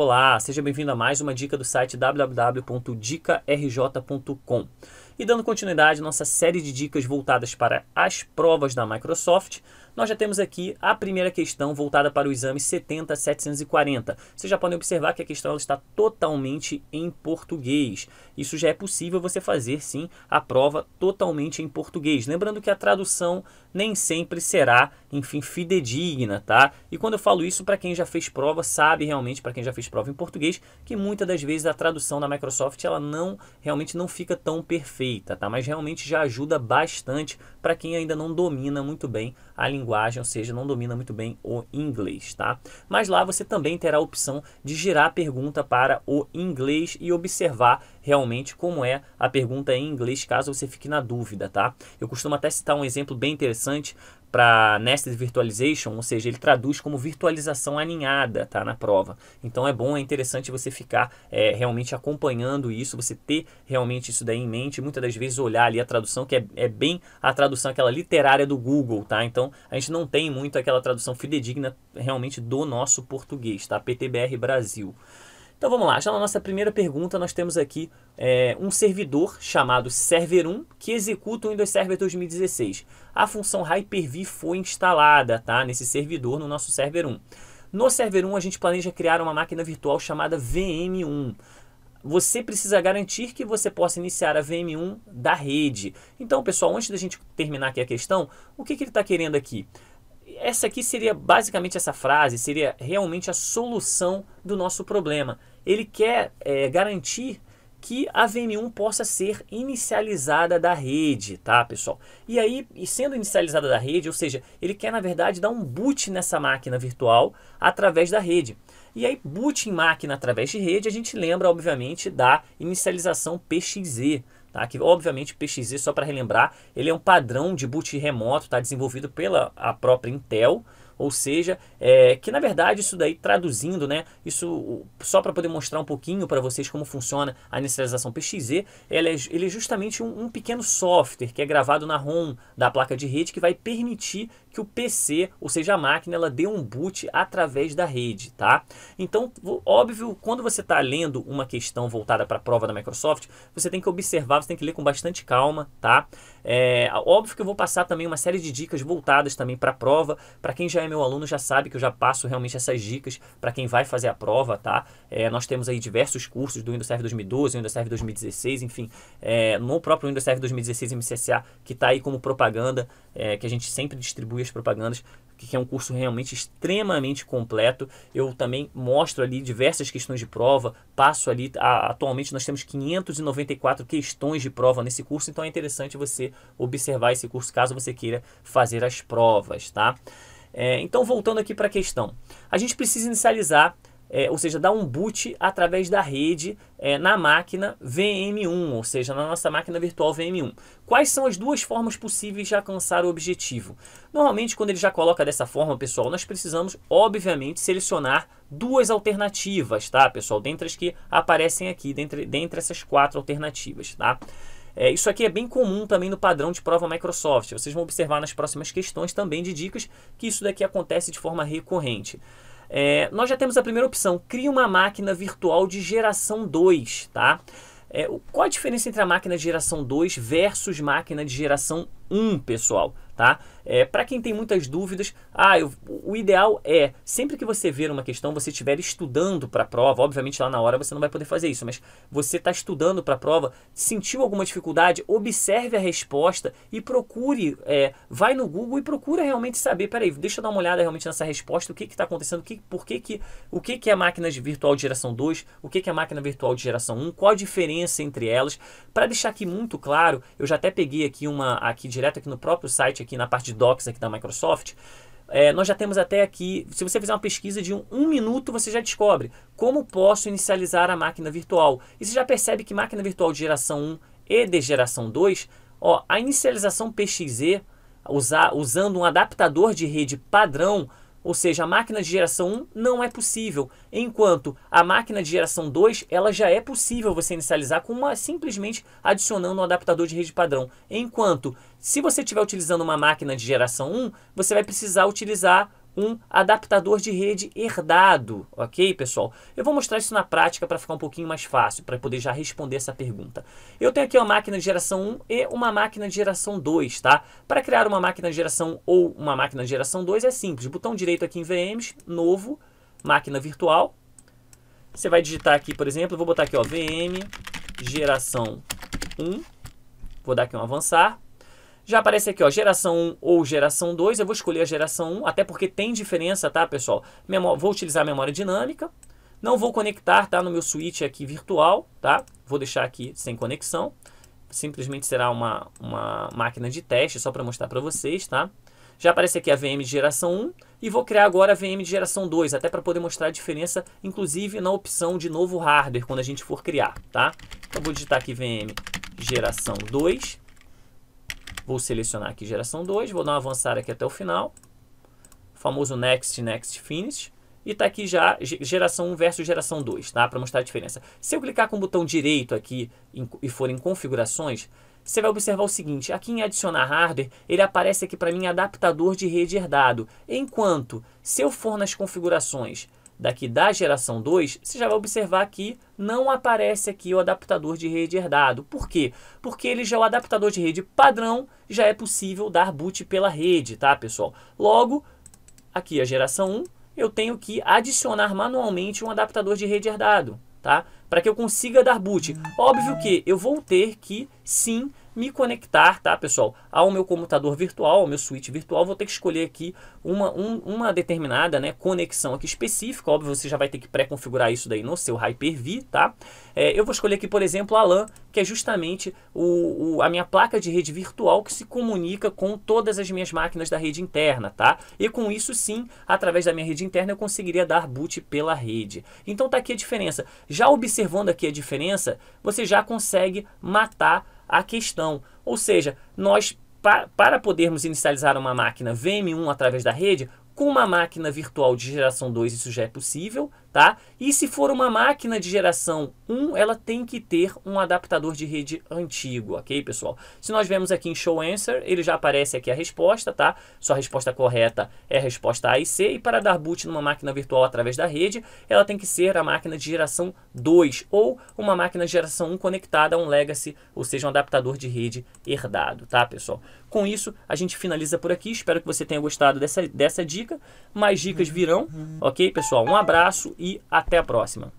Olá, seja bem-vindo a mais uma dica do site www.dicarj.com. E dando continuidade à nossa série de dicas voltadas para as provas da Microsoft, nós já temos aqui a primeira questão voltada para o exame 70740. Vocês já podem observar que a questão ela está totalmente em português. Isso já é possível você fazer, sim, a prova totalmente em português. Lembrando que a tradução nem sempre será, enfim, fidedigna, tá? E quando eu falo isso, para quem já fez prova, sabe realmente, para quem já fez prova em português, que muitas das vezes a tradução da Microsoft, ela realmente não fica tão perfeita, tá? Mas realmente já ajuda bastante para quem ainda não domina muito bem a linguagem, ou seja, não domina muito bem o inglês, tá? Mas lá você também terá a opção de girar a pergunta para o inglês e observar realmente como é a pergunta em inglês, caso você fique na dúvida, tá? Eu costumo até citar um exemplo bem interessante para Nested Virtualization, ou seja, ele traduz como virtualização aninhada, tá, na prova. Então é bom, é interessante você ficar realmente acompanhando isso, você ter realmente isso daí em mente, muitas das vezes olhar ali a tradução, que é bem a tradução, aquela literária do Google, tá? Então a gente não tem muito aquela tradução fidedigna realmente do nosso português, tá? PTBR Brasil. Então vamos lá, já na nossa primeira pergunta nós temos aqui um servidor chamado Server1 que executa o Windows Server 2016. A função Hyper-V foi instalada, tá, nesse servidor, no nosso Server 1. No Server 1 a gente planeja criar uma máquina virtual chamada VM1. Você precisa garantir que você possa iniciar a VM1 da rede. Então pessoal, antes da gente terminar aqui a questão, o que ele está querendo aqui? Essa aqui seria basicamente essa frase, seria realmente a solução do nosso problema. Ele quer garantir que a VM1 possa ser inicializada da rede, tá, pessoal? E aí, sendo inicializada da rede, ou seja, ele quer na verdade dar um boot nessa máquina virtual através da rede. E aí, boot em máquina através de rede, a gente lembra obviamente da inicialização PXE. Tá, que obviamente PXE, só para relembrar, ele é um padrão de boot remoto, tá, desenvolvido pela própria Intel, ou seja, que na verdade isso daí traduzindo, né, isso só para poder mostrar um pouquinho para vocês como funciona a inicialização PXE, ele é justamente um pequeno software que é gravado na ROM da placa de rede que vai permitir que o PC, ou seja, a máquina, ela dê um boot através da rede, tá? Então, óbvio, quando você está lendo uma questão voltada para a prova da Microsoft, você tem que observar, você tem que ler com bastante calma, tá? Óbvio que eu vou passar também uma série de dicas voltadas também para a prova. Para quem já é meu aluno já sabe que eu já passo realmente essas dicas para quem vai fazer a prova, tá? Nós temos aí diversos cursos do Windows Server 2012, Windows Server 2016, enfim, no próprio Windows Server 2016 MCSA, que está aí como propaganda, que a gente sempre distribui as propagandas, que é um curso realmente extremamente completo. Eu também mostro ali diversas questões de prova, passo ali, atualmente nós temos 594 questões de prova nesse curso, então é interessante você observar esse curso caso você queira fazer as provas, tá? Então voltando aqui para a questão, a gente precisa inicializar, ou seja, dar um boot através da rede na máquina VM1, ou seja, na nossa máquina virtual VM1. Quais são as duas formas possíveis de alcançar o objetivo? Normalmente, quando ele já coloca dessa forma, pessoal, nós precisamos, obviamente, selecionar duas alternativas, tá, pessoal? Dentre as que aparecem aqui, dentre essas quatro alternativas, tá? Isso aqui é bem comum também no padrão de prova Microsoft. Vocês vão observar nas próximas questões também de dicas que isso daqui acontece de forma recorrente. Nós já temos a primeira opção, cria uma máquina virtual de geração 2, tá? Qual a diferença entre a máquina de geração 2 versus máquina de geração 1, pessoal? Tá? Para quem tem muitas dúvidas, o ideal é, sempre que você ver uma questão, você estiver estudando para a prova, obviamente lá na hora você não vai poder fazer isso, mas você está estudando para a prova, sentiu alguma dificuldade, observe a resposta e procure, vai no Google e procura realmente saber, peraí, deixa eu dar uma olhada realmente nessa resposta, o que está acontecendo, o que é a máquina virtual de geração 2, o que é a máquina virtual de geração 1, qual a diferença entre elas. Para deixar aqui muito claro, eu já até peguei aqui direto aqui no próprio site, aqui na parte de docs aqui da Microsoft, nós já temos até aqui, se você fizer uma pesquisa de um minuto, você já descobre como posso inicializar a máquina virtual. E você já percebe que máquina virtual de geração 1 e de geração 2, a inicialização PXE, usando um adaptador de rede padrão, ou seja, a máquina de geração 1 não é possível, enquanto a máquina de geração 2 ela já é possível você inicializar com simplesmente adicionando um adaptador de rede padrão. Enquanto, se você estiver utilizando uma máquina de geração 1, você vai precisar utilizar um adaptador de rede herdado, ok, pessoal? Eu vou mostrar isso na prática para ficar um pouquinho mais fácil, para poder já responder essa pergunta. Eu tenho aqui uma máquina de geração 1 e uma máquina de geração 2, tá? Para criar uma máquina de geração 1 ou uma máquina de geração 2 é simples. Botão direito aqui em VMs, novo, máquina virtual. Você vai digitar aqui, por exemplo, eu vou botar aqui, ó, VM geração 1. Vou dar aqui um avançar. Já aparece aqui, ó, geração 1 ou geração 2. Eu vou escolher a geração 1, até porque tem diferença, tá, pessoal? Vou utilizar a memória dinâmica. Não vou conectar, tá, no meu switch aqui virtual, tá? Vou deixar aqui sem conexão. Simplesmente será uma máquina de teste, só para mostrar para vocês, tá? Já aparece aqui a VM de geração 1 e vou criar agora a VM de geração 2, até para poder mostrar a diferença, inclusive na opção de novo hardware, quando a gente for criar, tá? Então vou digitar aqui VM geração 2. Vou selecionar aqui geração 2, vou dar uma avançada aqui até o final. O famoso Next, Next, Finish. E está aqui já geração 1 versus geração 2, tá? Para mostrar a diferença. Se eu clicar com o botão direito aqui e for em configurações, você vai observar o seguinte, aqui em adicionar hardware, ele aparece aqui para mim adaptador de rede herdado. Enquanto, se eu for nas configurações daqui da geração 2, você já vai observar que não aparece aqui o adaptador de rede herdado. Por quê? Porque ele já é o adaptador de rede padrão, já é possível dar boot pela rede, tá, pessoal? Logo, aqui a geração 1, eu tenho que adicionar manualmente um adaptador de rede herdado, tá? Para que eu consiga dar boot. Óbvio que eu vou ter que, sim, me conectar, tá, pessoal, ao meu computador virtual, ao meu switch virtual. Vou ter que escolher aqui uma determinada, né, conexão aqui específica. Óbvio, você já vai ter que pré-configurar isso daí no seu Hyper-V, tá? Eu vou escolher aqui, por exemplo, a LAN, que é justamente a minha placa de rede virtual que se comunica com todas as minhas máquinas da rede interna, tá? E com isso, sim, através da minha rede interna, eu conseguiria dar boot pela rede. Então tá aqui a diferença. Já observando aqui a diferença, você já consegue matar a questão. Ou seja, nós, para podermos inicializar uma máquina VM1 através da rede, com uma máquina virtual de geração 2 isso já é possível, tá? E se for uma máquina de geração 1, ela tem que ter um adaptador de rede antigo, ok, pessoal? Se nós vemos aqui em Show Answer, ele já aparece aqui a resposta, tá? Sua resposta correta é a resposta A e C, e para dar boot numa máquina virtual através da rede, ela tem que ser a máquina de geração 2 ou uma máquina de geração 1 conectada a um Legacy, ou seja, um adaptador de rede herdado, tá, pessoal? Com isso, a gente finaliza por aqui. Espero que você tenha gostado dessa dica. Mais dicas virão, ok, pessoal? Um abraço e até a próxima.